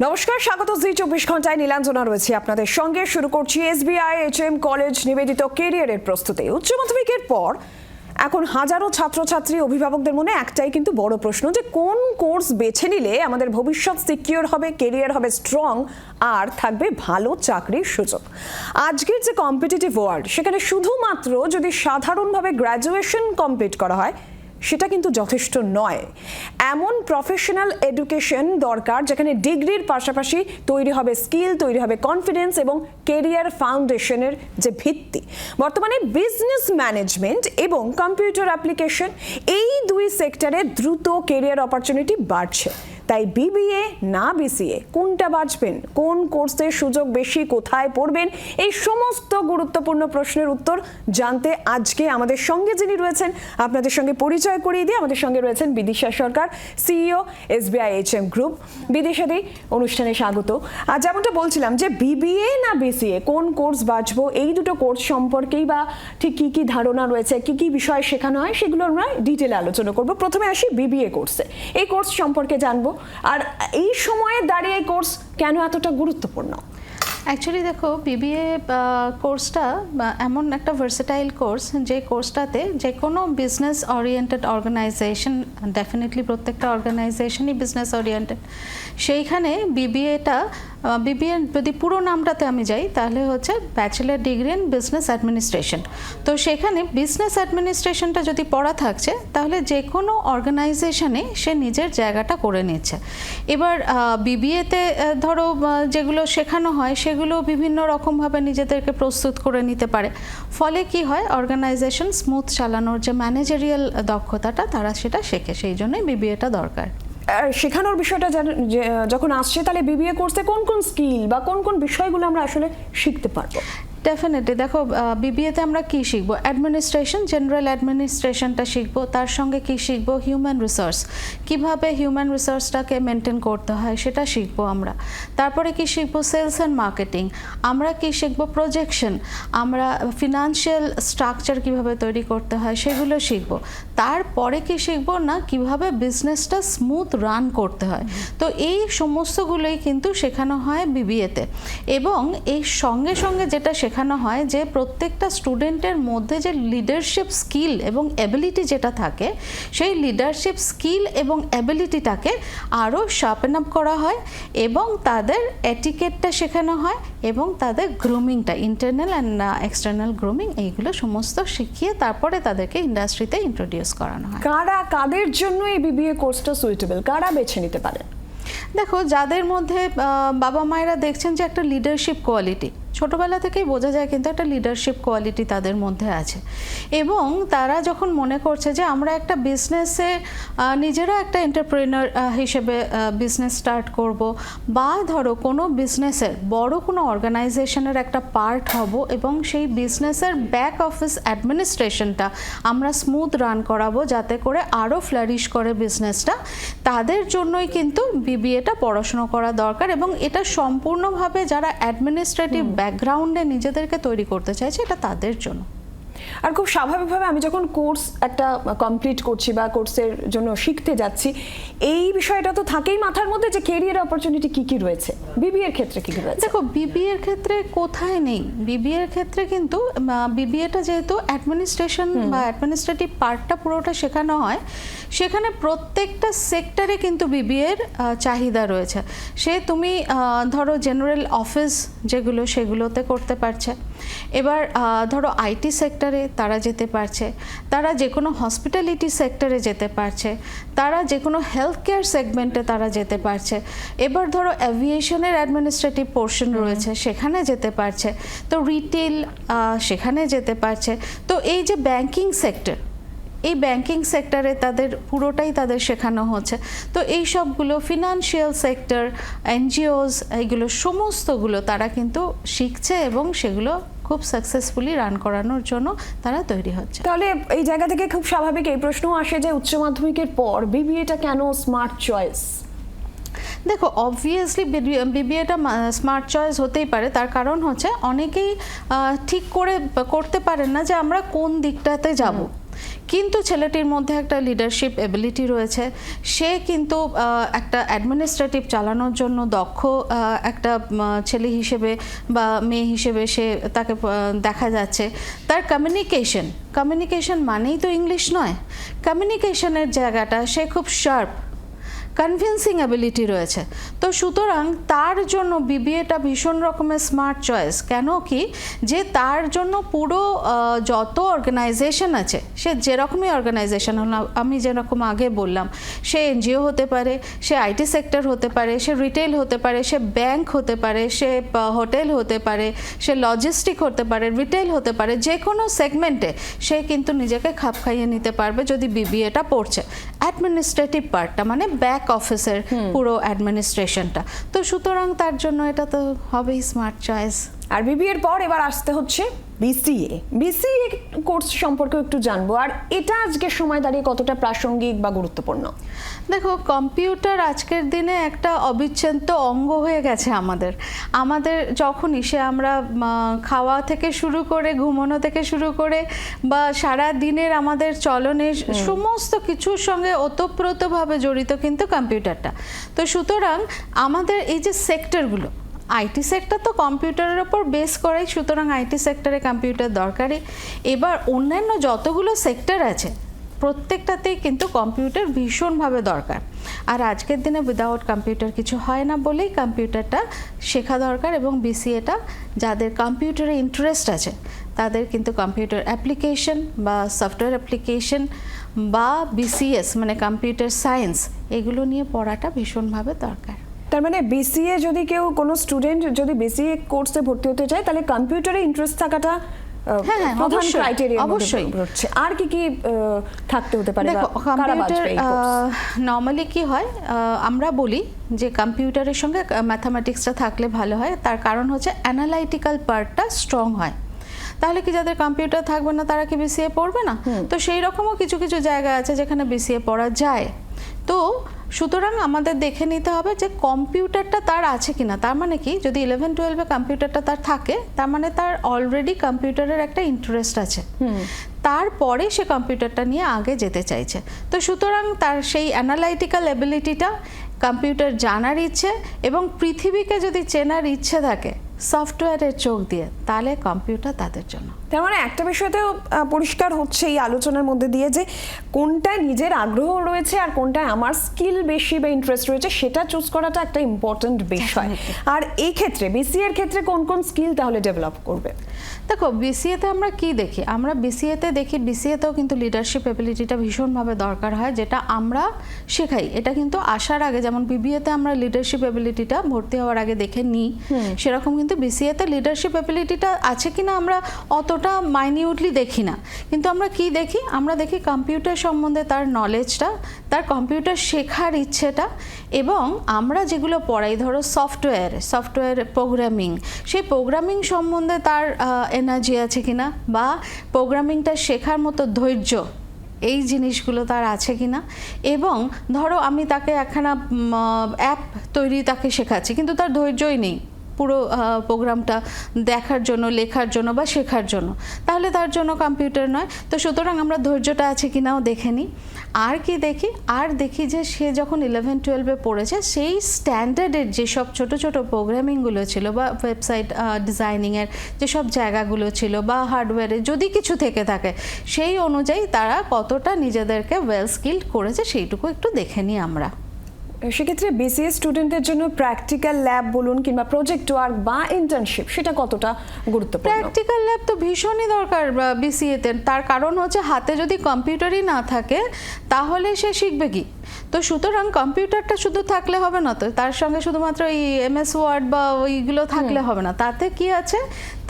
নমস্কার, স্বাগত জি24 ঘন্টায়। নীলাঞ্জনা রয়েছে আপনাদের সঙ্গে। শুরু করছি SBIHM কলেজ নিবেদিত কেরিয়ারের প্রস্তুতি। উচ্চ মাধ্যমিকের পর এখন হাজারো ছাত্রছাত্রী অভিভাবকদের মনে একটাই কিন্তু বড় প্রশ্ন, যে কোন কোর্স বেছে নিলে আমাদের ভবিষ্যৎ সিকিউর হবে, কেরিয়ার হবে স্ট্রং, আর থাকবে ভালো চাকরির সুযোগ। আজকের যে কম্পিটিটিভ ওয়ার্ল্ড, সেখানে শুধুমাত্র যদি সাধারণভাবে গ্র্যাজুয়েশন কমপ্লিট করা হয় সেটা কিন্তু যথেষ্ট নয়। এমন প্রফেশনাল এডুকেশন দরকার যেখানে ডিগ্রির পাশাপাশি তৈরি হবে স্কিল, তৈরি হবে কনফিডেন্স এবং কেরিয়ার ফাউন্ডেশনের যে ভিত্তি। বর্তমানে বিজনেস ম্যানেজমেন্ট এবং কম্পিউটার অ্যাপ্লিকেশন, এই দুই সেক্টরে দ্রুত কেরিয়ার অপরচুনিটি বাড়ছে। তাই বিবিএ না বিসিএ, কোনটা বাঁচবেন, কোন কোর্সের সুযোগ বেশি, কোথায় পড়বেন, এই সমস্ত গুরুত্বপূর্ণ প্রশ্নের উত্তর জানতে আজকে আমাদের সঙ্গে যিনি রয়েছেন, আপনাদের সঙ্গে পরিচয় করিয়ে দিয়ে, আমাদের সঙ্গে রয়েছেন বিদিশা সরকার, সিইও SBIHM গ্রুপ। বিদিশাদি, অনুষ্ঠানে স্বাগত। আর যেমনটা বলছিলাম যে বিবিএ না বিসিএ, কোন কোর্স বাঁচবো, এই দুটো কোর্স সম্পর্কেই বা ঠিক কি কি ধারণা রয়েছে, কি কি বিষয় শেখানো হয়, সেগুলো আমরা ডিটেলে আলোচনা করব। প্রথমে আসি বিবিএ কোর্সে। এই কোর্স সম্পর্কে জানবো, আর এই সময়ে দাঁড়িয়ে এই কোর্স কেন এতটা গুরুত্বপূর্ণ। অ্যাকচুয়ালি দেখো, বিবিএ কোর্সটা এমন একটা ভার্সেটাইল কোর্স, যে কোর্সটাতে যে কোনো বিজনেস ওরিয়েন্টেড অর্গানাইজেশন, ডেফিনেটলি প্রত্যেকটা অর্গানাইজেশনই বিজনেস ওরিয়েন্টেড, সেইখানে বিবিএ যদি পুরো নামটাতে আমি যাই তাহলে হচ্ছে bachelor degree in business administration. তো সেখানে বিজনেস অ্যাডমিনিস্ট্রেশনটা যদি পড়া থাকছে তাহলে যে কোনো অর্গানাইজেশনে সে নিজের জায়গাটা করে নিচ্ছে। এবার বিবিএতে ধরো যেগুলো শেখানো হয় সেগুলো বিভিন্ন রকমভাবে নিজেদেরকে প্রস্তুত করে নিতে পারে। ফলে কি হয়, অর্গানাইজেশন স্মুথ চালানোর যে ম্যানেজারিয়াল দক্ষতাটা তারা সেটা শেখে। সেই জন্যই বিবিএটা দরকার। শেখানোর বিষয়টা যখন আসছে, তাহলে বিবিএ কোর্সে কোন কোন স্কিল বা কোন কোন বিষয়গুলো আমরা আসলে শিখতে পারবো? ডেফিনেটলি দেখো, বিবিএতে আমরা কি শিখবো? অ্যাডমিনিস্ট্রেশন, জেনারেল অ্যাডমিনিস্ট্রেশনটা শিখবো। তার সঙ্গে কি শিখবো? হিউম্যান রিসোর্স, কিভাবে হিউম্যান রিসোর্সটাকে মেনটেন করতে হয় সেটা শিখবো আমরা। তারপরে কি শিখবো? Sales and marketing. আমরা কি শিখবো? প্রজেকশন। আমরা ফিনান্সিয়াল স্ট্রাকচার কিভাবে তৈরি করতে হয় সেগুলো শিখবো। তারপরে কি শিখবো না, কিভাবে বিজনেসটা স্মুথ রান করতে হয়। তো এই সমস্তগুলোই কিন্তু শেখানো হয় বিবিএতে। এবং এই সঙ্গে সঙ্গে যেটা শেখানো হয় যে প্রত্যেকটা স্টুডেন্টের মধ্যে যে লিডারশিপ স্কিল এবং অ্যাবিলিটি যেটা থাকে, সেই লিডারশিপ স্কিল এবং অ্যাবিলিটিটাকে আরও শার্পেন আপ করা হয়, এবং তাদের এটিকেটটা শেখানো হয়, এবং তাদের গ্রুমিংটা, ইন্টারনাল অ্যান্ড এক্সটার্নাল গ্রুমিং, এইগুলো সমস্ত শিখিয়ে তারপরে তাদেরকে ইন্ডাস্ট্রিতে ইন্ট্রোডিউস করানো হয়। কাদের জন্য এই বিবিএ কোর্সটা সুইটেবল, কারা বেছে নিতে পারে? দেখো, যাদের মধ্যে বাবা মায়েরা দেখছেন যে একটা লিডারশিপ কোয়ালিটি ছোটোবেলা থেকেই বোঝা যায়, কিন্তু একটা লিডারশিপ কোয়ালিটি তাদের মধ্যে আছে, এবং তারা যখন মনে করছে যে আমরা একটা বিজনেসে নিজেরা একটা এন্টারপ্রেনার হিসেবে বিজনেস স্টার্ট করব, বা ধরো কোনো বিজনেসের বড় কোনো অর্গানাইজেশনের একটা পার্ট হব, এবং সেই বিজনেসের ব্যাক অফিস অ্যাডমিনিস্ট্রেশনটা আমরা স্মুথ রান করাবো যাতে করে আরও ফ্লারিশ করে বিজনেসটা, তাদের জন্যই কিন্তু বিবিএটা পড়াশুনো করা দরকার। এবং এটা সম্পূর্ণভাবে যারা অ্যাডমিনিস্ট্রেটিভ ব্যাকগ্রাউন্ডে নিজেদেরকে তৈরি করতে চাইছে, এটা তাদের জন্য। আর খুব স্বাভাবিকভাবে আমি যখন কোর্স একটা কমপ্লিট করছি বা কোর্সের জন্য শিখতে যাচ্ছি, এই বিষয়টা তো থাকেই মাথার মধ্যে যে কেরিয়ার অপরচুনিটি কি কি রয়েছে। বিবিএর ক্ষেত্রে কি কি রয়েছে? দেখো, বিবিএর ক্ষেত্রে কোথায় নেই, বিবিএর ক্ষেত্রে কিন্তু বিবিএটা যেহেতু অ্যাডমিনিস্ট্রেশন বা অ্যাডমিনিস্ট্রেটিভ পার্টটা পুরোটা শেখানো হয়, সেখানে প্রত্যেকটা সেক্টরে কিন্তু বিবিএর চাহিদা রয়েছে। সে তুমি ধরো জেনারেল অফিস যেগুলো, সেগুলোতে করতে পারছে। এবার ধরো আইটি সেক্টরে তারা যেতে পারছে, তারা যে কোনো হসপিটালিটি সেক্টরে যেতে পারছে, তারা যে কোনো হেলথ কেয়ার সেগমেন্টে তারা যেতে পারছে। এবার ধরো অ্যাভিয়েশনের অ্যাডমিনিস্ট্রেটিভ পোর্শন রয়েছে, সেখানে যেতে পারছে। তো রিটেল, সেখানে যেতে পারছে। তো এই যে ব্যাংকিং সেক্টর, এই ব্যাংকিং সেক্টরে তাদের পুরোটাই তাদের শেখানো হচ্ছে। তো এই সবগুলো ফিনান্সিয়াল সেক্টর, এনজিওস, এইগুলো সমস্তগুলো তারা কিন্তু শিখছে, এবং সেগুলো খুব সাকসেসফুলি রান করানোর জন্য তারা তৈরি হচ্ছে। তাহলে এই জায়গা থেকে খুব স্বাভাবিক এই প্রশ্ন আসে যে উচ্চ মাধ্যমিকের পর বিবিএটা কেন স্মার্ট চয়েস? দেখো অবভিয়াসলি বিবিএটা স্মার্ট চয়েস হতেই পারে, তার কারণ হচ্ছে অনেকেই ঠিক করতে পারেন না যে আমরা কোন দিকটাতে যাব। কিন্তু ছেলেটির মধ্যে একটা লিডারশিপ এবিলিটি রয়েছে, সে কিন্তু একটা অ্যাডমিনিস্ট্রেটিভ চালানোর জন্য দক্ষ একটা ছেলে হিসেবে বা মেয়ে হিসেবে সে তাকে দেখা যাচ্ছে। তার কমিউনিকেশন মানেই তো ইংলিশ নয়, কমিউনিকেশনের জায়গাটা সে খুব শার্প, কনভিন্সিং অ্যাবিলিটি রয়েছে। তো সুতরাং তার জন্য বিবিএটা ভীষণ রকমের স্মার্ট চয়েস। কেন কি, যে তার জন্য পুরো যত অর্গানাইজেশন আছে, সে যেরকমই অর্গানাইজেশন হল, আমি যেরকম আগে বললাম, সে এনজিও হতে পারে, সে আইটি সেক্টর হতে পারে, সে রিটেল হতে পারে, সে ব্যাংক হতে পারে, সে হোটেল হতে পারে, সে লজিস্টিক হতে পারে, রিটেল হতে পারে, যে কোনো সেগমেন্টে সে কিন্তু নিজেকে খাপ খাইয়ে নিতে পারবে যদি বিবিএটা পড়ছে। অ্যাডমিনিস্ট্রেটিভ পার্টটা মানে ব্যাক অফিসের পুরো অ্যাডমিনিস্ট্রেশনটা, তো সুতরাং তার জন্য এটা তো হবেই স্মার্ট চয়েস। আর বিবিএর পর এবার আসতে হচ্ছে বিসিএ কোর্স সম্পর্কে একটু জানবো, আর এটা আজকের সময় দাঁড়িয়ে কতটা প্রাসঙ্গিক বা গুরুত্বপূর্ণ? দেখো কম্পিউটার আজকের দিনে একটা অবিচ্ছেদ্য অঙ্গ হয়ে গেছে আমাদের যখনই সে আমরা খাওয়া থেকে শুরু করে, ঘুমানো থেকে শুরু করে, বা সারা দিনের আমাদের চলনে সমস্ত কিছুর সঙ্গে ওতপ্রোতভাবে জড়িত কিন্তু কম্পিউটারটা। তো সুতরাং আমাদের এই যে সেক্টরগুলো, আইটি সেক্টর তো কম্পিউটারের ওপর বেস করেই, সুতরাং আইটি সেক্টরে কম্পিউটার দরকারি। এবার অন্যান্য যতগুলো সেক্টর আছে প্রত্যেকটাতেই কিন্তু কম্পিউটার ভীষণভাবে দরকার। আর আজকের দিনে উইদাউট কম্পিউটার কিছু হয় না বলেই কম্পিউটারটা শেখা দরকার। এবং বিসিএটা যাদের কম্পিউটারে ইন্টারেস্ট আছে তাদের কিন্তু কম্পিউটার অ্যাপ্লিকেশন বা সফটওয়্যার অ্যাপ্লিকেশন বা বিসিএস মানে কম্পিউটার সায়েন্স, এগুলো নিয়ে পড়াটা ভীষণভাবে দরকার। তার মানে বিসিএ যদি কেউ কোনো স্টুডেন্ট যদি বিসিএ কোর্সে ভর্তি হতে চায়, তাহলে কম্পিউটারে ইন্টারেস্ট থাকাটা প্রধান ক্রাইটেরিয়া অবশ্যই হচ্ছে। আর কি কি থাকতে হতে পারে? দেখো কম্পিউটার নর্মালি কি হয়, আমরা বলি যে কম্পিউটারের সঙ্গে ম্যাথামেটিক্সটা থাকলে ভালো হয়। তার কারণ হচ্ছে অ্যানালাইটিক্যাল পার্টটা স্ট্রং হয়। তাহলে কি যাদের কম্পিউটার থাকবে না তারা কি বিসিএ পড়বে না? তো সেই রকমও কিছু কিছু জায়গা আছে যেখানে বিসিএ পড়া যায়। তো সুতরাং আমাদের দেখে নিতে হবে যে কম্পিউটারটা তার আছে কিনা। তার মানে কি, যদি 11-12-এ কম্পিউটারটা তার থাকে, তার মানে তার অলরেডি কম্পিউটারের একটা ইন্টারেস্ট আছে, তারপরে সে কম্পিউটারটা নিয়ে আগে যেতে চাইছে। তো সুতরাং তার সেই অ্যানালাইটিক্যাল এবিলিটিটা, কম্পিউটার জানার ইচ্ছে এবং পৃথিবীকে যদি চেনার ইচ্ছে থাকে সফটওয়্যারের চোখ দিয়ে, তাহলে কম্পিউটার তাদের জন্য। তার মানে একটা বিষয়তেও পরিষ্কার হচ্ছে এই আলোচনার মধ্যে দিয়ে যে কোনটায় নিজের আগ্রহ রয়েছে আর কোনটায় আমার স্কিল বেশি বা ইন্টারেস্ট রয়েছে, সেটা চুজ করাটা একটা ইম্পর্টেন্ট বিষয়। আর এই ক্ষেত্রে বিসিএর ক্ষেত্রে কোন কোন স্কিল তাহলে ডেভেলপ করবে? দেখো বিসিএতে আমরা কি দেখি, আমরা বিসিএতে দেখি বিসিএতেও কিন্তু লিডারশিপ এবিলিটিটা ভীষণভাবে দরকার হয়, যেটা আমরা শেখাই। এটা কিন্তু আসার আগে, যেমন বিবিএতে আমরা লিডারশিপ এবিলিটিটা ভর্তি হওয়ার আগে দেখে নিই, সেরকম কিন্তু বিসিএতে লিডারশিপ এবিলিটিটা আছে কিনা আমরা অতটা মাইনিউটলি দেখি না। কিন্তু আমরা কি দেখি, আমরা দেখি কম্পিউটার সম্বন্ধে তার নলেজটা, তার কম্পিউটার শেখার ইচ্ছেটা, এবং আমরা যেগুলো পড়াই, ধরো সফটওয়্যার প্রোগ্রামিং, সেই প্রোগ্রামিং সম্বন্ধে তার এনার্জি আছে কিনা, বা প্রোগ্রামিংটা শেখার মতো ধৈর্য, এই জিনিসগুলো তার আছে কিনা। এবং ধরো আমি তাকে একখানা অ্যাপ তৈরি তাকে শেখাচ্ছি, কিন্তু তার ধৈর্যই নেই পুরো প্রোগ্রামটা দেখার জন্য, লেখার জন্য বা শেখার জন্য, তাহলে তার জন্য কম্পিউটার নয়। তো সুতরাং আমরা ধৈর্যটা আছে কিনাও দেখে নিই। আর কি দেখি, আর দেখি যে সে যখন 11-12-এ পড়েছে, সেই স্ট্যান্ডার্ডের যেসব ছোট ছোট প্রোগ্রামিংগুলো ছিল বা ওয়েবসাইট ডিজাইনিংয়ের যেসব জায়গাগুলো ছিল বা হার্ডওয়্যারে যদি কিছু থেকে থাকে, সেই অনুযায়ী তারা কতটা নিজেদেরকে ওয়েল স্কিল্ড করেছে সেইটুকু একটু দেখে নিই আমরা। সেক্ষেত্রে বিসিএস স্টুডেন্টের জন্য প্র্যাকটিক্যাল ল্যাব বলুন কিংবা প্রজেক্ট ওয়ার্ক বা ইন্টার্নশিপ, সেটা কতটা গুরুত্বপূর্ণ? প্র্যাকটিক্যাল ল্যাব তো ভীষণই দরকার বিসিএতে। তার কারণ হচ্ছে হাতে যদি কম্পিউটারই না থাকে তাহলে সে শিখবে কি? তো সুতরাং কম্পিউটারটা শুধু থাকলে হবে না, তো তার সঙ্গে শুধুমাত্র এই এমএস ওয়ার্ড বা ওইগুলো থাকলে হবে না। তাতে কি আছে,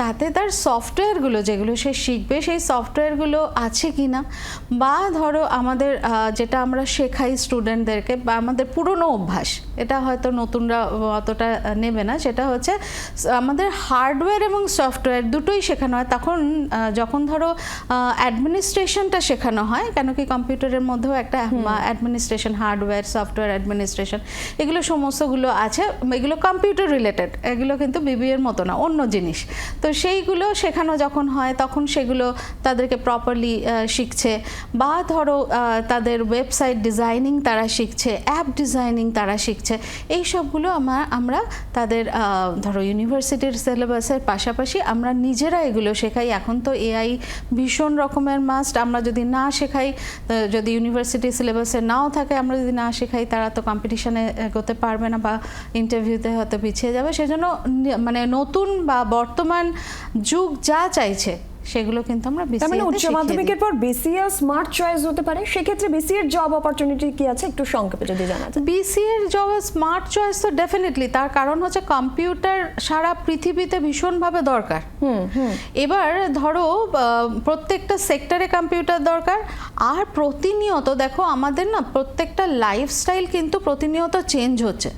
তাতে তার সফটওয়্যারগুলো যেগুলো সে শিখবে সেই সফটওয়্যারগুলো আছে কি না। বা ধরো আমাদের যেটা আমরা শেখাই স্টুডেন্টদেরকে, বা আমাদের পুরনো অভ্যাস, এটা হয়তো নতুনরা অতটা নেবে না, সেটা হচ্ছে আমাদের হার্ডওয়্যার এবং সফটওয়্যার দুটোই শেখানো হয়। তখন যখন ধরো অ্যাডমিনিস্ট্রেশনটা শেখানো হয়, কেন কি কম্পিউটারের মধ্যেও একটা administration administration, hardware, software administration, এগুলো সমস্তগুলো আছে। এগুলো কম্পিউটার রিলেটেড, এগুলো কিন্তু বিবিএর মতো না, অন্য জিনিস। তো সেইগুলো শেখানো যখন হয় তখন সেগুলো তাদেরকে প্রপারলি শিখছে। বা ধরো তাদের ওয়েবসাইট ডিজাইনিং তারা শিখছে, অ্যাপ ডিজাইনিং তারা শিখছে। এই সবগুলো আমরা তাদের ধরো ইউনিভার্সিটির সিলেবাসের পাশাপাশি আমরা নিজেরা এগুলো শেখাই। এখন তো এআই ভীষণ রকমের মাস্ট। আমরা যদি না শেখাই, যদি ইউনিভার্সিটি সিলেবাসে নাও থাকে, আমরা যদি না শেখাই, তারা তো কম্পিটিশনে এগোতে পারবে না বা ইন্টারভিউতে হয়তো পিছিয়ে যাবে। সেজন্য মানে নতুন বা বর্তমান যুগ যা চাইছে সেগুলো কিন্তু আমরা তার মানে উচ্চ মাধ্যমিকের পর বিসিএ স্মার্ট চয়েস হতে পারে। সেক্ষেত্রে বিসিএ এর জব অপরচুনিটি কি আছে একটু সংক্ষেপে যদি জানা যায়। বিসিএ এর জব স্মার্ট চয়েস তো ডেফিনেটলি, তার কারণ হচ্ছে কম্পিউটার সারা পৃথিবীতে ভীষণভাবে দরকার। এবার ধরো প্রত্যেকটা সেক্টরে কম্পিউটার দরকার। আর প্রতিনিয়ত দেখো আমাদের না প্রত্যেকটা লাইফস্টাইল কিন্তু প্রতিনিয়ত চেঞ্জ হচ্ছে।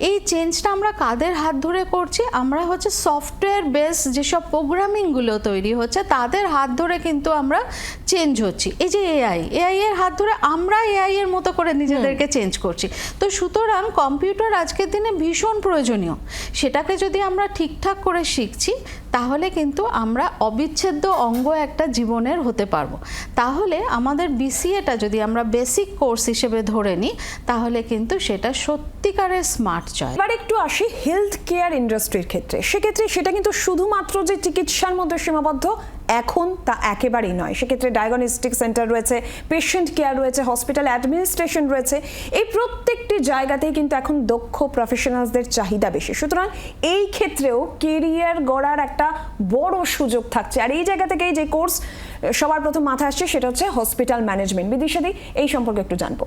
এই চেঞ্জটা আমরা কাদের হাত ধরে করছি? আমরা হচ্ছে সফটওয়্যার বেস যেসব প্রোগ্রামিংগুলো তৈরি হচ্ছে তাদের হাত ধরে কিন্তু আমরা চেঞ্জ হচ্ছি। এই যে এআই এর হাত ধরে আমরা এআই এর মতো করে নিজেদেরকে চেঞ্জ করছি। তো সুতরাং কম্পিউটার আজকের দিনে ভীষণ প্রয়োজনীয়। সেটাকে যদি আমরা ঠিকঠাক করে শিখছি তাহলে কিন্তু আমরা অবিচ্ছেদ্য অঙ্গ একটা জীবনের হতে পারবো। তাহলে আমাদের বিসিএটা যদি আমরা বেসিক কোর্স হিসেবে ধরে নিই তাহলে কিন্তু সেটা সত্যিকারের স্মার্ট চয়েস। এবার একটু আসি হেলথ কেয়ার ইন্ডাস্ট্রির ক্ষেত্রে। সেক্ষেত্রে সেটা কিন্তু শুধুমাত্র যে চিকিৎসার মধ্যে সীমাবদ্ধ এখন তা একেবারেই নয়। সেক্ষেত্রে ডায়াগনস্টিক সেন্টার রয়েছে, পেশেন্ট কেয়ার রয়েছে, হসপিটাল অ্যাডমিনিস্ট্রেশন রয়েছে। এই প্রত্যেকটি জায়গাতেই কিন্তু এখন দক্ষ প্রফেশনালসদের চাহিদা বেশি। সুতরাং এই ক্ষেত্রেও কেরিয়ার গড়ার একটা বড় সুযোগ থাকছে। আর এই জায়গা থেকেই যে কোর্স সবার প্রথম মাথায় আসছে সেটা হচ্ছে হসপিটাল ম্যানেজমেন্ট। বিদিশাদি, এই সম্পর্কে একটু জানবো।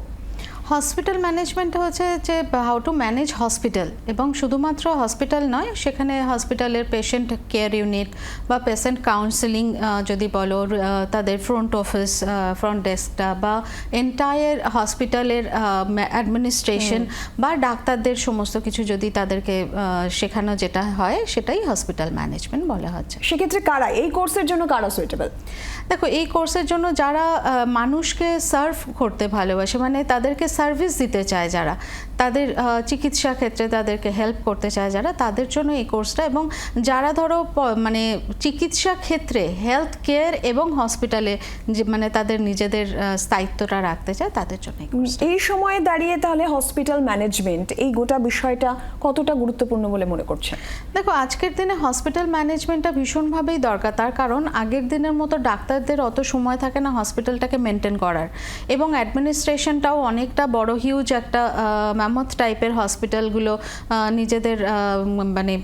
হসপিটাল ম্যানেজমেন্ট হচ্ছে যে হাউ টু ম্যানেজ হসপিটাল, এবং শুধুমাত্র হসপিটাল নয়, সেখানে হসপিটালের পেশেন্ট কেয়ার ইউনিট বা পেশেন্ট কাউন্সেলিং যদি বলো, তাদের ফ্রন্ট অফিস, ফ্রন্ট ডেস্কটা বা এন্টায়ার হসপিটালের অ্যাডমিনিস্ট্রেশন বা ডাক্তারদের সমস্ত কিছু যদি তাদেরকে শেখানো যেটা হয় সেটাই হসপিটাল ম্যানেজমেন্ট বলা হচ্ছে। সেক্ষেত্রে কারা এই কোর্সের জন্য কারা সুইটেবল? দেখো, এই কোর্সের জন্য যারা মানুষকে সার্ভ করতে ভালোবাসে, মানে তাদেরকে সার্ভিস দিতে চায়, যারা তাদের চিকিৎসা ক্ষেত্রে তাদেরকে হেল্প করতে চায় যারা, তাদের জন্য এই কোর্সটা। এবং যারা ধরো মানে চিকিৎসা ক্ষেত্রে হেলথ কেয়ার এবং হসপিটালে মানে তাদের নিজেদের স্থায়িত্বটা রাখতে চায় তাদের জন্য এই সময়ে দাঁড়িয়ে তাহলে হসপিটাল ম্যানেজমেন্ট এই গোটা বিষয়টা কতটা গুরুত্বপূর্ণ বলে মনে করছেন? দেখো, আজকের দিনে হসপিটাল ম্যানেজমেন্টটা ভীষণভাবেই দরকার। তার কারণ আগের দিনের মতো ডাক্তারদের অত সময় থাকে না হসপিটালটাকে মেনটেন করার, এবং অ্যাডমিনিস্ট্রেশনটাও অনেকটা বড় হিউজ একটা ম্যামথ টাইপের হসপিটালগুলো নিজেদের মানে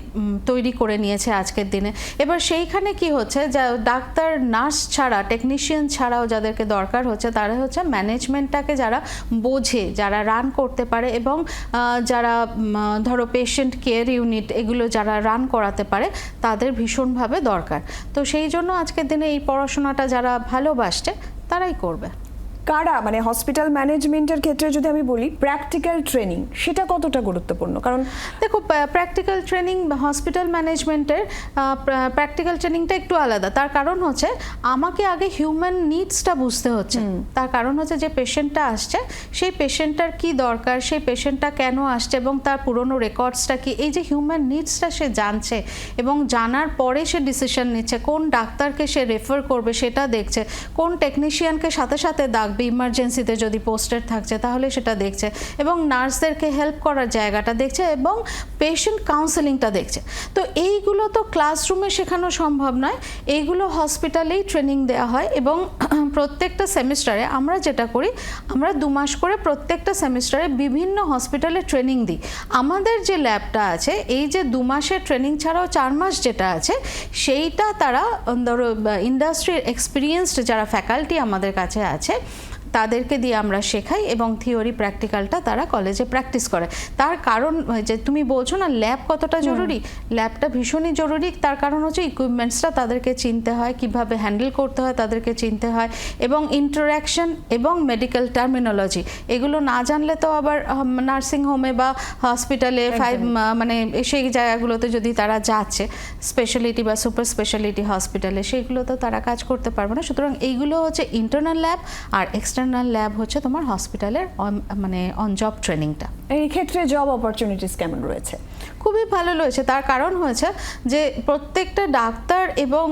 তৈরি করে নিয়েছে আজকের দিনে। এবার সেইখানে কি হচ্ছে, যা ডাক্তার নার্স ছাড়া, টেকনিশিয়ান ছাড়াও যাদেরকে দরকার হচ্ছে তারা হচ্ছে ম্যানেজমেন্টটাকে যারা বোঝে, যারা রান করতে পারে, এবং যারা ধরো পেশেন্ট কেয়ার ইউনিট এগুলো যারা রান করাতে পারে তাদের ভীষণভাবে দরকার। তো সেই জন্য আজকের দিনে এই পড়াশোনাটা যারা ভালোবাসছে তারাই করবে। কারা মানে হসপিটাল ম্যানেজমেন্টের ক্ষেত্রে যদি আমি বলি প্র্যাকটিক্যাল ট্রেনিং সেটা কতটা গুরুত্বপূর্ণ? কারণ দেখো, প্র্যাকটিক্যাল ট্রেনিং হসপিটাল ম্যানেজমেন্টের প্র্যাকটিক্যাল ট্রেনিংটা একটু আলাদা। তার কারণ হচ্ছে আমাকে আগে হিউম্যান নিডসটা বুঝতে হচ্ছে। তার কারণ হচ্ছে যে পেশেন্টটা আসছে, সেই পেশেন্টটার কি দরকার, সেই পেশেন্টটা কেন আসছে এবং তার পুরনো রেকর্ডসটা কি, এই যে হিউম্যান নিডসটা সে জানছে এবং জানার পরে সে ডিসিশন নিচ্ছে কোন ডাক্তারকে সে রেফার করবে সেটা দেখছে, কোন টেকনিশিয়ানকে সাথে সাথে ডাকবে ইমার্জেন্সিতে যদি পোস্টেড থাকছে তাহলে সেটা দেখছে, এবং নার্সদেরকে হেল্প করার জায়গাটা দেখছে, এবং পেশেন্ট কাউন্সেলিংটা দেখছে। তো এইগুলো তো ক্লাসরুমে শেখানো সম্ভব নয়, এইগুলো হসপিটালেই ট্রেনিং দেওয়া হয়। এবং প্রত্যেকটা সেমিস্টারে আমরা যেটা করি, আমরা 2 মাস করে প্রত্যেকটা সেমিস্টারে বিভিন্ন হসপিটালে ট্রেনিং দিই। আমাদের যে ল্যাবটা আছে, এই যে 2 মাসের ট্রেনিং ছাড়াও 4 মাস যেটা আছে, সেইটা তারা ধরো ইন্ডাস্ট্রির এক্সপিরিয়েন্সড যারা ফ্যাকাল্টি আমাদের কাছে আছে তাদেরকে দিয়ে আমরা শেখাই, এবং থিওরি প্র্যাকটিক্যালটা তারা কলেজে প্র্যাকটিস করে। তার কারণ যে তুমি বলছো না ল্যাব কতটা জরুরি, ল্যাবটা ভীষণই জরুরি। তার কারণ হচ্ছে ইকুইপমেন্টসটা তাদেরকে চিনতে হয়, কিভাবে হ্যান্ডেল করতে হয় তাদেরকে চিনতে হয়, এবং ইন্টারাকশন এবং মেডিকেল টার্মিনোলজি এগুলো না জানলে তো আবার নার্সিং হোমে বা হসপিটালে মানে সেই জায়গাগুলোতে যদি তারা যাচ্ছে স্পেশালিটি বা সুপার স্পেশালিটি হসপিটালে, সেইগুলো তো তারা কাজ করতে পারবে না। সুতরাং এইগুলো হচ্ছে ইন্টারনাল ল্যাব, আর এক্সটার্নাল এক্সটার্নাল ল্যাব হচ্ছে তোমার হসপিটালের মানে অন জব ট্রেনিংটা। এই ক্ষেত্রে জব অপরচুনিটিস কেমন রয়েছে? খুবই ভালো রয়েছে। তার কারণ হয়েছে যে প্রত্যেকটা ডাক্তার এবং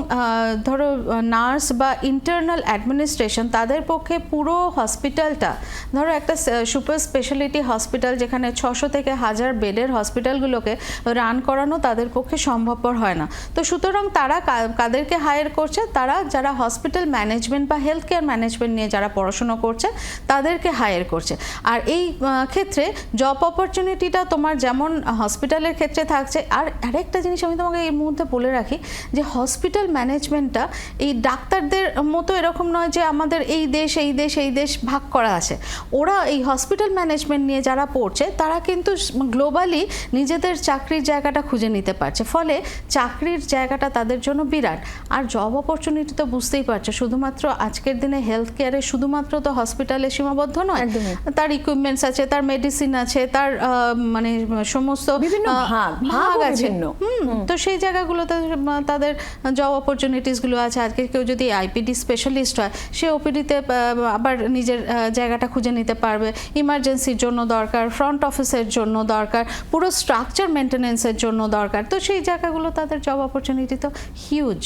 ধরো নার্স বা ইন্টারনাল অ্যাডমিনিস্ট্রেশন তাদের পক্ষে পুরো হসপিটালটা, ধরো একটা সুপার স্পেশালিটি হসপিটাল যেখানে 600 থেকে 1000 বেডের হসপিটালগুলোকে রান করানো তাদের পক্ষে সম্ভবপর হয় না। তো সুতরাং তারা কাদেরকে হায়ার করছে? তারা যারা হসপিটাল ম্যানেজমেন্ট বা হেলথ কেয়ার ম্যানেজমেন্ট নিয়ে যারা পড়াশুনো করছে তাদেরকে হায়ার করছে। আর এই ক্ষেত্রে জব অপরচুনিটিটা তোমার যেমন হসপিটালের ক্ষেত্রে থাকছে। আর আরেকটা জিনিস আমি তোমাকে এই মুহূর্তে বলে রাখি যে হসপিটাল ম্যানেজমেন্টটা এই ডাক্তারদের মতো এরকম নয় যে আমাদের এই দেশ এই দেশ এই দেশ ভাগ করা আছে। ওরা এই হসপিটাল ম্যানেজমেন্ট নিয়ে যারা পড়ছে তারা কিন্তু গ্লোবালি নিজেদের চাকরির জায়গাটা খুঁজে নিতে পারছে, ফলে চাকরির জায়গাটা তাদের জন্য বিরাট। আর জব অপরচুনিটি তো বুঝতেই পারছো, শুধুমাত্র আজকের দিনে হেলথ কেয়ারে শুধুমাত্র তো হসপিটালে সীমাবদ্ধ নয়, তার ইকুইপমেন্টস আছে, তার মেডিসিন আছে, তার মানে সমস্ত বিভিন্ন ভাগ আছে। তো সেই জায়গাগুলোতে তাদের জব অপরচুনিটিসগুলো আছে। আজকে কেউ যদি আইপিডি স্পেশালিস্ট হয় সে ওপিডিতে আবার নিজের জায়গাটা খুঁজে নিতে পারবে। ইমার্জেন্সির জন্য দরকার, ফ্রন্ট অফিসের জন্য দরকার, পুরো স্ট্রাকচার মেনটেনেন্সের জন্য দরকার। তো সেই জায়গাগুলো তাদের জব অপরচুনিটি তো হিউজ।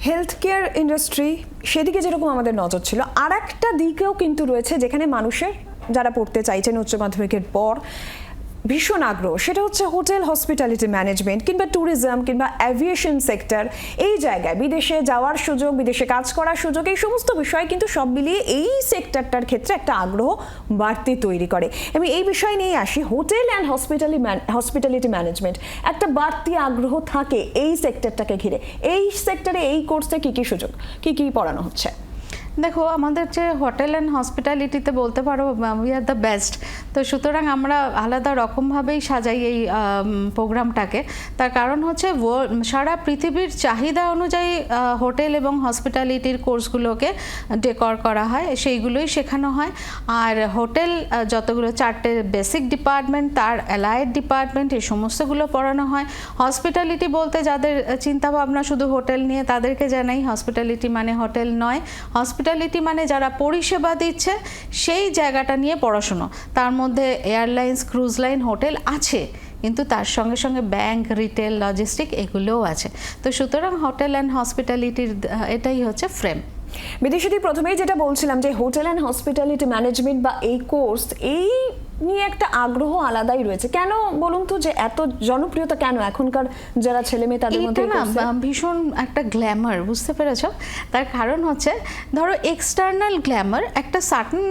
হেলথ কেয়ার ইন্ডাস্ট্রি সেদিকে যেরকম আমাদের নজর ছিল, আর একটা দিকেও কিন্তু রয়েছে যেখানে মানুষের যারা পড়তে চাইছেন উচ্চ মাধ্যমিকের পর ভীষণ আগ্রহ, সেটা হচ্ছে হোটেল হসপিটালিটি ম্যানেজমেন্ট কিংবা ট্যুরিজম কিংবা অ্যাভিয়েশন সেক্টর। এই জায়গায় বিদেশে যাওয়ার সুযোগ, বিদেশে কাজ করার সুযোগ, এই সমস্ত বিষয় কিন্তু সব মিলিয়ে এই সেক্টরটার ক্ষেত্রে একটা আগ্রহ বাড়তি তৈরি করে। আমি এই বিষয় নিয়ে আসি, হোটেল অ্যান্ড হসপিটালিটি ম্যানেজমেন্ট একটা বাড়তি আগ্রহ থাকে এই সেক্টরটাকে ঘিরে। এই সেক্টরে এই কোর্সে কী কী সুযোগ, কী কী পড়ানো হচ্ছে? দেখো, আমাদের যে হোটেল অ্যান্ড হসপিটালিটিতে বলতে পারো উই আর দ্য বেস্ট। তো সুতরাং আমরা আলাদা রকমভাবেই সাজাই এই প্রোগ্রামটাকে। তার কারণ হচ্ছে সারা পৃথিবীর চাহিদা অনুযায়ী হোটেল এবং হসপিটালিটির কোর্সগুলোকে ডেকর করা হয়, সেইগুলোই শেখানো হয়। আর হোটেল যতগুলো 4টে বেসিক ডিপার্টমেন্ট, তার অ্যালায়েড ডিপার্টমেন্ট, এই সমস্তগুলো পড়ানো হয়। হসপিটালিটি বলতে যাদের চিন্তাভাবনা শুধু হোটেল নিয়ে তাদেরকে জানাই, হসপিটালিটি মানে হোটেল নয়, হসপিটালিটি মানে যারা পরিষেবা দিচ্ছে সেই জায়গাটা নিয়ে পড়াশুনো। তার মধ্যে এয়ারলাইন্স, ক্রুজ লাইন, হোটেল আছে, কিন্তু তার সঙ্গে সঙ্গে ব্যাংক, রিটেল, লজিস্টিক এগুলোও আছে। তো সুতরাং হোটেল অ্যান্ড হসপিটালিটির এটাই হচ্ছে ফ্রেম। বিদেশিদি প্রথমেই যেটা বলছিলাম যে হোটেল অ্যান্ড হসপিটালিটি ম্যানেজমেন্ট বা এই কোর্স, এই নিয়ে একটা আগ্রহ আলাদাই রয়েছে। কেন বলুন তো, যে এত জনপ্রিয়তা কেন এখনকার যারা ছেলে মেয়ে তাদের মধ্যে? এটা না ভীষণ একটা গ্ল্যামার, বুঝতে পেরেছো? তার কারণ হচ্ছে ধরো এক্সটার্নাল গ্ল্যামার একটা সার্টেন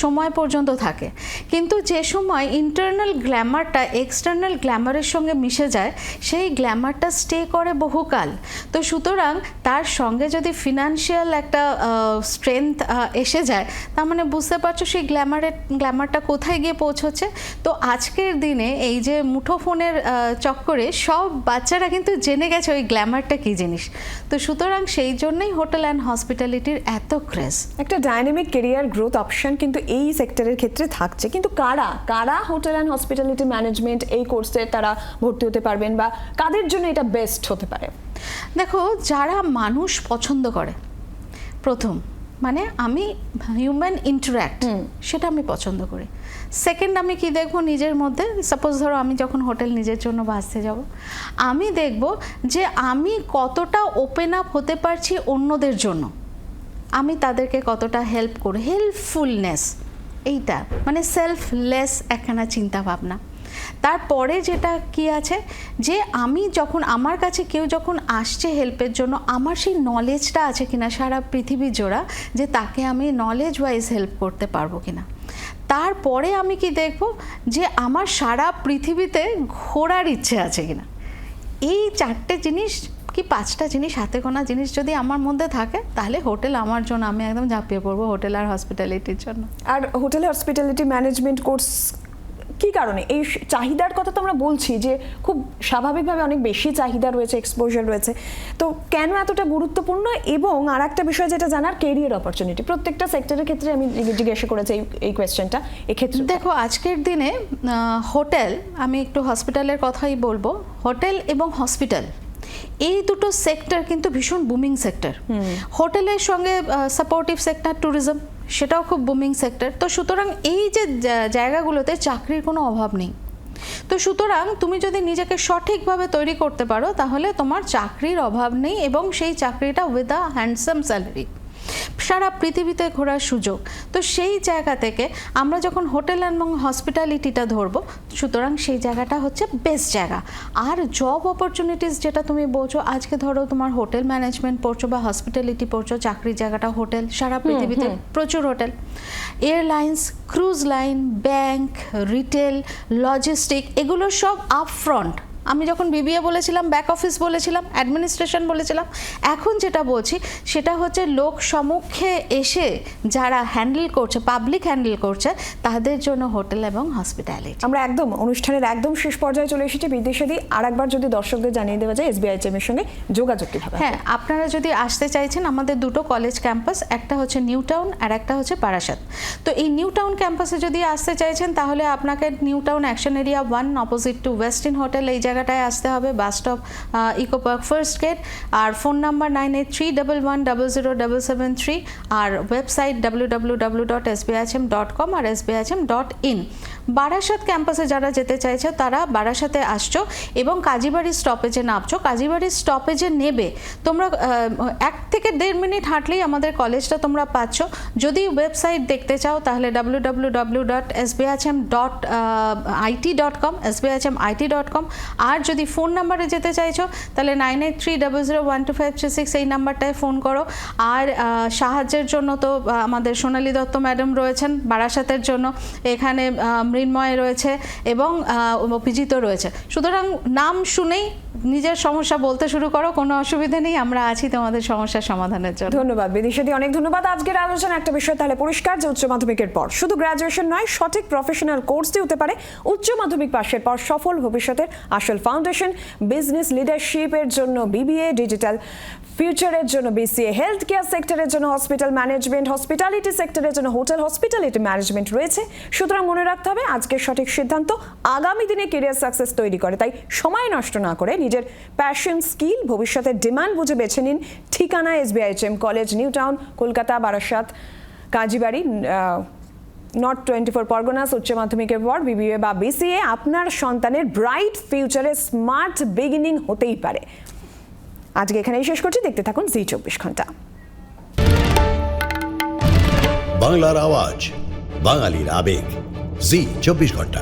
সময় পর্যন্ত থাকে, কিন্তু যে সময় ইন্টারনাল গ্ল্যামারটা এক্সটার্নাল গ্ল্যামারের সঙ্গে মিশে যায় সেই গ্ল্যামারটা স্টে করে বহুকাল। তো সুতরাং তার সঙ্গে যদি ফিনান্সিয়াল একটা স্ট্রেংথ এসে যায়, তার মানে বুঝতে পারছো সেই গ্ল্যামারটা কোথায় গিয়ে পৌঁছচ্ছে। তো আজকের দিনে এই যে মুঠোফোনের চক্করে সব বাচ্চারা কিন্তু জেনে গেছে ওই গ্ল্যামারটা কী জিনিস। তো সুতরাং সেই জন্যই হোটেল অ্যান্ড হসপিটালিটির এত ক্রেজ। একটা ডাইনামিক কেরিয়ার গ্রোথ অপশন কিন্তু এই সেক্টরের ক্ষেত্রে থাকছে। কিন্তু কারা কারা হোটেল অ্যান্ড হসপিটালিটি ম্যানেজমেন্ট এই কোর্সে তারা ভর্তি হতে পারবেন বা কাদের জন্য এটা বেস্ট হতে পারে? দেখো, যারা মানুষ পছন্দ করে, প্রথম মানে আমি হিউম্যান ইন্টারাক্ট, সেটা আমি পছন্দ করি। সেকেন্ড, আমি কি দেখবো নিজের মধ্যে, সাপোজ ধরো আমি যখন হোটেল নিজের জন্য বাঁচতে যাব, আমি দেখব যে আমি কতটা ওপেন আপ হতে পারছি অন্যদের জন্য, আমি তাদেরকে কতটা হেল্প করি, হেল্পফুলনেস, এইটা মানে সেলফলেস একখানা চিন্তা ভাবনা। তারপরে যেটা কি আছে, যে আমি যখন আমার কাছে কেউ যখন আসছে হেল্পের জন্য, আমার সেই নলেজটা আছে কিনা সারা পৃথিবী জোড়া, যে তাকে আমি নলেজ ওয়াইজ হেল্প করতে পারবো কিনা। তারপরে আমি কি দেখব, যে আমার সারা পৃথিবীতে ঘোরার ইচ্ছে আছে কিনা। এই 4টে জিনিস কি 5টা জিনিস, হাতে গোনা জিনিস যদি আমার মধ্যে থাকে, তাহলে হোটেল আমার জন্য, আমি একদম ঝাঁপিয়ে পড়বো হোটেল আর হসপিটালিটির জন্য। আর হোটেল হসপিটালিটি ম্যানেজমেন্ট কোর্স কি কারণে এই চাহিদার কথা তো আমরা বলছি যে খুব স্বাভাবিকভাবে অনেক বেশি চাহিদা রয়েছে, এক্সপোজার রয়েছে, তো কেন এতটা গুরুত্বপূর্ণ? এবং আর একটা বিষয় যেটা জানার, কেরিয়ার অপরচুনিটি প্রত্যেকটা সেক্টরের ক্ষেত্রে আমি জিজ্ঞাসা করেছি এই কোয়েশ্চেনটা। এক্ষেত্রে দেখো, আজকের দিনে হোটেল, আমি একটু হসপিটালের কথাই বলবো, হোটেল এবং হসপিটাল এই দুটো সেক্টর কিন্তু ভীষণ বুমিং সেক্টর। হোটেলের সঙ্গে সাপোর্টিভ সেক্টর ট্যুরিজম, সেটাও খুব বুমিং সেক্টর। তো সুতরাং এই যে জায়গাগুলোতে চাকরির কোনো অভাব নেই। তো সুতরাং তুমি যদি নিজেকে সঠিকভাবে তৈরি করতে পারো তাহলে তোমার চাকরির অভাব নেই, এবং সেই চাকরিটা উইথ আ হ্যান্ডসাম স্যালারি, সারা পৃথিবীতে ঘোরার সুযোগ। তো সেই জায়গা থেকে আমরা যখন হোটেল এবং হসপিটালিটিটা ধরবো, সুতরাং সেই জায়গাটা হচ্ছে বেস্ট জায়গা। আর জব অপরচুনিটিস যেটা তুমি বলছো, আজকে ধরো তোমার হোটেল ম্যানেজমেন্ট পড়ছো বা হসপিটালিটি পড়ছো, চাকরির জায়গাটা হোটেল, সারা পৃথিবীতে প্রচুর hotel, airlines, cruise line, bank, retail, logistic, এগুলো সব আপফ্রন্ট। আমি যখন বিবিএ বলেছিলাম, ব্যাক অফিস বলেছিলাম, অ্যাডমিনিস্ট্রেশন বলেছিলাম, এখন যেটা বলছি সেটা হচ্ছে লোক সম্মুখে এসে যারা হ্যান্ডেল করছে, পাবলিক হ্যান্ডেল করছে, তাদের জন্য হোটেল এবং হসপিটালিটি। আমরা একদম অনুষ্ঠানের একদম শেষ পর্যায়ে চলে এসেছি। বিদেশাদি আর একবার যদি দর্শকদের জানিয়ে দেওয়া যায় SBIHM এর সঙ্গে যোগাযোগ কিভাবে? হ্যাঁ, আপনারা যদি আসতে চাইছেন, আমাদের দুটো কলেজ ক্যাম্পাস, একটা হচ্ছে নিউ টাউন আর একটা হচ্ছে বারাসাত। তো এই নিউ টাউন ক্যাম্পাসে যদি আসতে চাইছেন তাহলে আপনাকে new town action area 1 opposite to Westin hotel এই জায়গাটায় আসতে হবে, bus stop eco park first gate. আর ফোন নাম্বার 9831100773, আর ওয়েবসাইট www.sbihm.com আর sbihm.in। বারাসাত ক্যাম্পাসে যারা যেতে চাইছে তারা বারাসাতে আসছো এবং কাজীবাড়ি স্টপেজে নামছো। কাজীবাড়ি স্টপেজে নেবে তোমরা 1 থেকে 1.5 মিনিট হাঁটলেই আমাদের কলেজটা তোমরা পাচ্ছ। যদি ওয়েবসাইট দেখতে চাও তাহলে www.sbihm.it.com, sbihm.it.com। আর যদি ফোন নাম্বারে যেতে চাইছো তাহলে 9830012536 এই নাম্বারটায় ফোন করো। আর সাহায্যের জন্য তো আমাদের সোনালী দত্ত ম্যাডাম রয়েছেন বারাসাতের জন্য, এখানে মৃন্ময় রয়েছে এবং অভিজিৎ রয়েছে। সুতরাং নাম শুনেই নিজের সমস্যা বলতে শুরু করো, কোনো অসুবিধা নেই, আমরা আছি তোমাদের সমস্যার সমাধানের জন্য। ধন্যবাদ বিদিশাদি, অনেক ধন্যবাদ। আজকের আলোচনা একটা বিষয় তাহলে পরিষ্কার যে উচ্চ মাধ্যমিকের পর শুধু গ্র্যাজুয়েশন নয়, সঠিক প্রফেশনাল কোর্সটি হতে পারে উচ্চ মাধ্যমিক পাশের পর সফল ভবিষ্যতের আসল ফাউন্ডেশন। বিজনেস লিডারশিপের জন্য BBA, ডিজিটাল ফিউচারের জন্য BCA, হেলথ কেয়ার সেক্টরের জন্য হসপিটাল ম্যানেজমেন্ট, হসপিটালিটি সেক্টরের জন্য হোটেল হসপিটালিটি ম্যানেজমেন্ট রয়েছে। সুতরাং মনে রাখতে হবে আজকের সঠিক সিদ্ধান্ত আগামী দিনে কেরিয়ার সাকসেস তৈরি করে। তাই সময় নষ্ট না করে নিজের প্যাশন, স্কিল, ভবিষ্যতের ডিমান্ড বুঝে বেছে নিন। ঠিকানা SBIHM college, new town, Kolkata, Barasat, Kazibari, north 24 Parganas. উচ্চ মাধ্যমিকের পর BBA বা BCA আপনার সন্তানের ব্রাইট ফিউচারের স্মার্ট বিগিনিং হতেই পারে। আজকে এখানেই শেষ করছি। দেখতে থাকুন জি 24 ঘন্টা। বাংলার আওয়াজ, বাঙালির আবেগ, জি 24 ঘন্টা।